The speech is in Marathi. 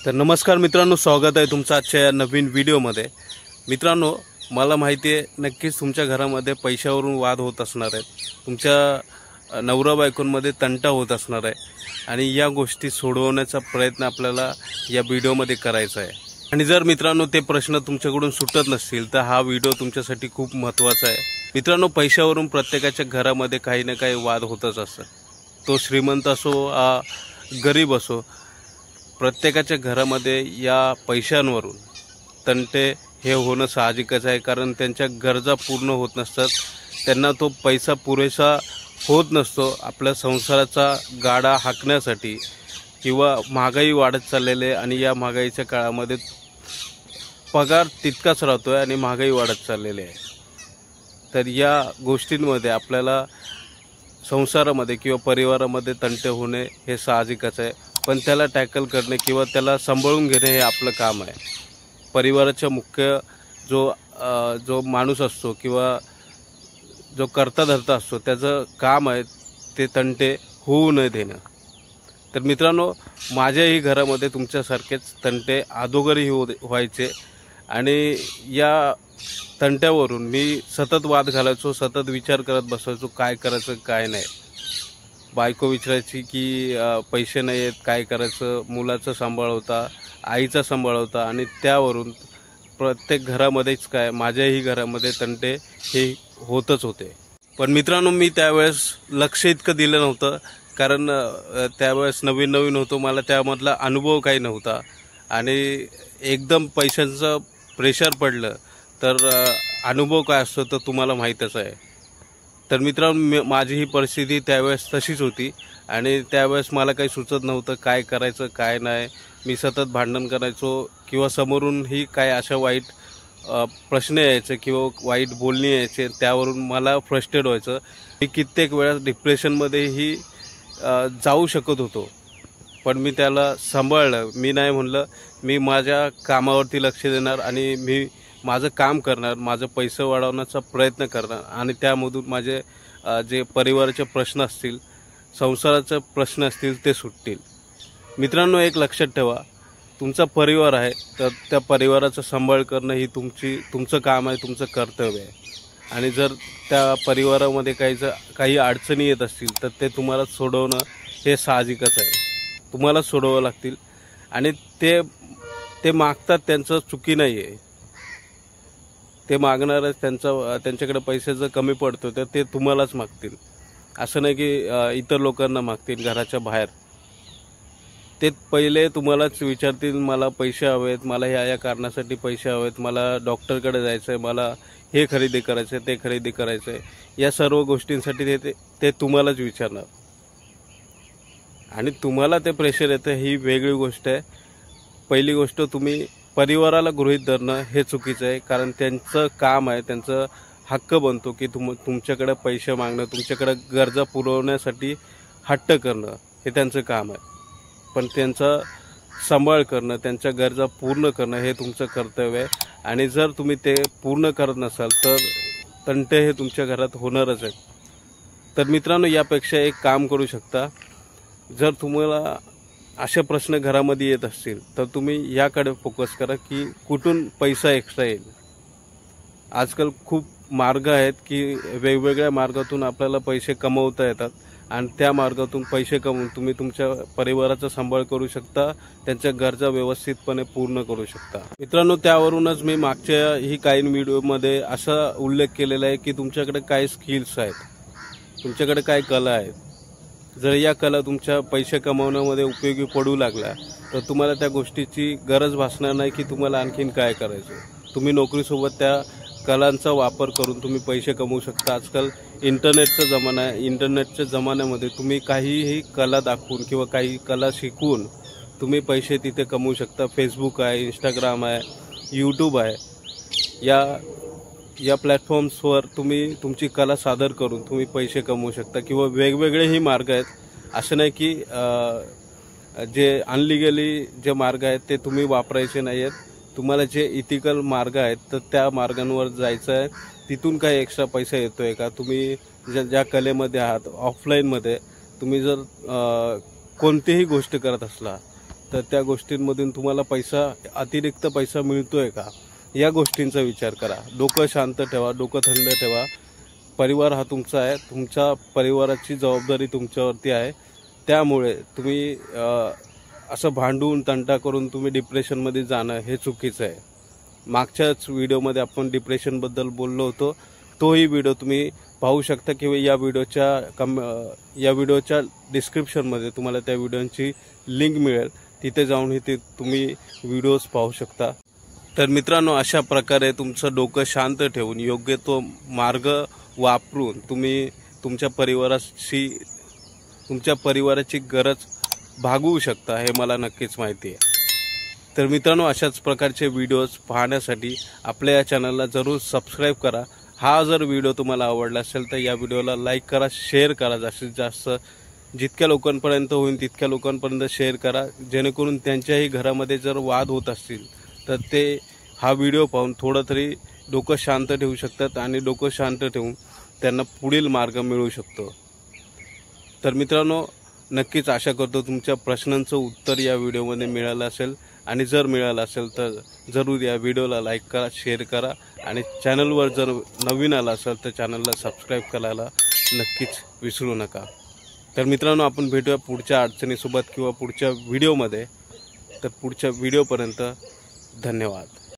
तर नमस्कार मित्रांनो, स्वागत आहे तुमचं आजच्या या नवीन व्हिडिओमध्ये। मित्रांनो, मला माहिती आहे नक्कीच तुमच्या घरामध्ये पैशावरून वाद होत असणार आहेत, तुमच्या नवरा बायकोंमध्ये तंटा होत असणार आहे आणि या गोष्टी सोडवण्याचा प्रयत्न आपल्याला या व्हिडिओमध्ये करायचा आहे। आणि जर मित्रांनो ते प्रश्न तुमच्याकडून सुटत नसतील तर हा व्हिडिओ तुमच्यासाठी खूप महत्त्वाचा आहे। मित्रांनो, पैशावरून प्रत्येकाच्या घरामध्ये काही ना काही वाद होतच असतात, तो श्रीमंत असो गरीब असो, प्रत्येकाच्या घरामध्ये या पैशांवरून तंटे हे होणं साहजिकच आहे। कारण त्यांच्या गरजा पूर्ण होत नसतात, त्यांना तो पैसा पुरेसा होत नसतो आपल्या संसाराचा गाडा हाकण्यासाठी, किंवा महागाई वाढत चाललेली आहे आणि या महागाईच्या काळामध्ये पगार तितकाच राहतोय आणि महागाई वाढत चाललेली आहे। तर या गोष्टींमध्ये आपल्याला संसारामध्ये किंवा परिवारामध्ये तंटे होणे हे साहजिकच आहे, पण त्याला टॅकल करणे किंवा त्याला सांभाळून घेणे हे आपलं काम आहे। परिवाराचा मुख्य जो माणूस असतो किंवा जो करता धरता असतो त्याचं काम आहे ते तंटे होऊ न देणं। तर मित्रांनो, माझ्याही घरामध्ये तुमच्यासारखेच तंटे अगोदरही व्हायचे आणि या तंट्यावरून मी सतत वाद घालायचो, सतत विचार करत बसायचो काय करायचं काय नाही। बायको विचारायची की पैसे नाही आहेत, काय करायचं, मुलाचं सांभाळ होता, आईचा सांभाळ होता आणि त्यावरून प्रत्येक घरामध्येच काय माझ्याही घरामध्ये तंटे हे होतच होते। पण मित्रांनो, मी त्यावेळेस लक्ष इतकं दिलं नव्हतं, कारण त्यावेळेस नवीन होतो, मला त्यामधला अनुभव काही नव्हता आणि एकदम पैशांचं प्रेशर पडलं तर अनुभव काय असतो तर तुम्हाला माहीतच आहे। तर मित्रांनो, माझी ही परिस्थिती त्यावेळेस तशीच होती आणि त्यावेळेस मला काही सुचत नव्हतं काय करायचं काय नाही। मी सतत भांडण करायचो किंवा समोरूनही काय अशा वाईट प्रश्न यायचे किंवा वाईट बोलणी यायचे, त्यावरून मला फ्रस्ट्रेट व्हायचं। मी कित्येक वेळा डिप्रेशनमध्येही जाऊ शकत होतो, पण मी त्याला सांभाळलं। मी नाही म्हणलं, मी माझ्या कामावरती लक्ष देणार आणि मी माझं काम करणार, माझं पैसे वाढवण्याचा प्रयत्न करणार आणि त्यामधून माझे जे परिवाराचे प्रश्न असतील, संसाराचे प्रश्न असतील ते सुटतील। मित्रांनो, एक लक्षात ठेवा, तुमचा परिवार आहे तर त्या परिवाराचा सांभाळ करणं ही तुमचं काम आहे, तुमचं कर्तव्य आहे। आणि जर त्या परिवारामध्ये काही अडचणी येत असतील तर ते तुम्हाला सोडवणं हे साहजिकच आहे, तुम्हाला सोडवावं लागतील। आणि ते मागतात, त्यांचं चुकी नाही आहे, ते मागणारच, त्यांच्याकडे पैसे जर कमी पडतो तर ते तुम्हालाच मागतील, असं नाही की इतर लोकांना मागतील घराच्या बाहेर। ते पहिले तुम्हालाच विचारतील, मला पैसे हवेत, मला या कारणासाठी पैसे हवेत, मला डॉक्टरकडे जायचं आहे, मला हे खरेदी करायचं आहे, ते खरेदी करायचं आहे, या सर्व गोष्टींसाठी ते तुम्हालाच विचारणार आणि तुम्हाला ते प्रेशर येतं ही वेगळी गोष्ट आहे। पहिली गोष्ट, तुम्ही परिवाराला गृहीत धरणं हे चुकीचं आहे, कारण त्यांचं काम आहे, त्यांचं हक्क बनतो की तुमच्याकडे पैसे मागणं, तुमच्याकडे गरजा पुरवण्यासाठी हट्ट करणं हे त्यांचं काम आहे। पण त्यांचा सांभाळ करणं, त्यांच्या गरजा पूर्ण करणं हे तुमचं कर्तव्य आहे। आणि जर तुम्ही ते पूर्ण करत नसाल तर तंटे हे तुमच्या घरात होणारच आहेत। तर मित्रांनो, यापेक्षा एक काम करू शकता, जर तुम्हाला असे प्रश्न घरामध्ये येत असतील तर तुम्ही याकडे फोकस करा की कुठून पैसा एक्स्ट्रा येईल। आजकाल खूप मार्ग आहेत की वेगवेगळ्या मार्गातून आपल्याला पैसे कमवता येतात आणि त्या मार्गातून पैसे कमवून तुम्ही तुमच्या परिवाराचा सांभाळ करू शकता, त्यांच्या गरजा व्यवस्थितपणे पूर्ण करू शकता। मित्रांनो, त्यावरूनच मी मागच्या ही काही व्हिडिओमध्ये असा उल्लेख केलेला आहे की तुमच्याकडे काय स्किल्स आहेत, तुमच्याकडे काय कला आहेत, जर या कला तुमच्या पैसे कमवण्यामध्ये उपयोगी पडू लागल्या तर तुम्हाला त्या गोष्टीची गरज भासणार नाही की तुम्हाला आणखीन काय करायचं। तुम्ही नोकरीसोबत त्या कलांचा वापर करून तुम्ही पैसे कमवू शकता। आजकाल इंटरनेटचा जमाना आहे, इंटरनेटच्या जमान्यामध्ये तुम्ही काहीही कला दाखवून किंवा काही कला शिकवून तुम्ही पैसे तिथे कमवू शकता। फेसबुक आहे, इंस्टाग्राम आहे, यूट्यूब आहे, या प्लॅटफॉर्म्सवर तुम्ही तुमची कला सादर करून तुम्ही पैसे कमवू शकता। किंवा वेगवेगळेही मार्ग आहेत, असं नाही की जे अनलिगली जे मार्ग आहेत ते तुम्ही वापरायचे नाही आहेत। तुम्हाला जे इथिकल मार्ग आहेत तर त्या मार्गांवर जायचं आहे, तिथून काही एक्स्ट्रा पैसा येतो आहे का, तुम्ही ज्या कलेमध्ये आहात ऑफलाईनमध्ये तुम्ही जर कोणतीही गोष्ट करत असला तर त्या गोष्टींमधून तुम्हाला अतिरिक्त पैसा मिळतोय का, या गोष्टींचा विचार करा. डोकं शांत ठेवा, डोकं थंड ठेवा. परिवार हा तुमचा आहे, तुमच्या परिवाराची जबाबदारी तुमच्यावरती आहे. त्यामुळे तुम्ही असं भांडून तंटा करून तुम्ही डिप्रेशनमध्ये जाणं हे चुकीचं आहे. मागच्याच व्हिडिओमध्ये आपण डिप्रेशनबद्दल बोललो होतो, तोही व्हिडिओ तुम्ही पाहू शकता किंवा या व्हिडिओच्या डिस्क्रिप्शनमध्ये तुम्हाला त्या व्हिडिओची लिंक मिळेल, तिथे जाऊन तुम्ही व्हिडिओज पाहू शकता. तर मित्रांनो, अशा प्रकारे तुमचं डोकं शांत ठेवून योग्य तो मार्ग वापरून तुम्ही तुमच्या परिवाराची गरज भागवू शकता, हे मला नक्कीच माहिती आहे. तर मित्रांनो, अशाच प्रकारचे व्हिडिओज पाहण्यासाठी आपल्या या चॅनलला जरूर सबस्क्राईब करा. हा जर व्हिडिओ तुम्हाला आवडला असेल तर या व्हिडिओला लाईक करा, शेअर करा. जास्तीत जास्त जितक्या लोकांपर्यंत होईल तितक्या लोकांपर्यंत शेअर करा, जेणेकरून त्यांच्याही घरामध्ये जर वाद होत असतील तर ते हा व्हिडिओ पाहून थोडं तरी डोकं शांत ठेवू शकतात आणि डोकं शांत ठेवून त्यांना पुढील मार्ग मिळू शकतो. तर मित्रांनो, नक्कीच आशा करतो तुमच्या प्रश्नांचं उत्तर या व्हिडिओमध्ये मिळालं असेल, आणि जर मिळालं असेल तर जरूर या व्हिडिओला लाईक करा, शेअर करा, आणि चॅनलवर जर नवीन आला असेल तर चॅनलला सबस्क्राईब करायला नक्कीच विसरू नका. तर मित्रांनो, आपण भेटूया पुढच्या अडचणीसोबत किंवा पुढच्या व्हिडिओमध्ये. तर पुढच्या व्हिडिओपर्यंत धन्यवाद.